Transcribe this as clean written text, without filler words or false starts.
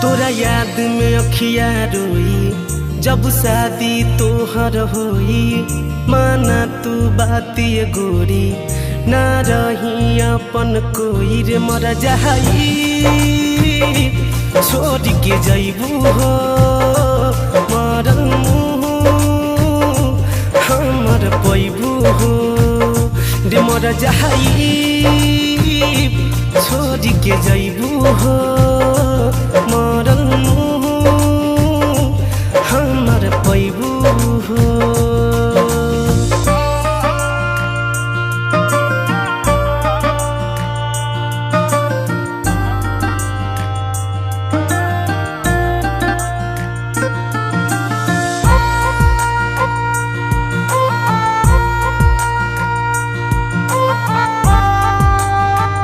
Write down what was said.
तोरा याद में अखिया रोई जब शादी तोहर होई। माना तू बात ये गोरी ना रही अपन कोई रे मर जाई छोड़ के जैबू हो मरल हमर पैबू हो रे मर जाई छोड़ के जैबू हो।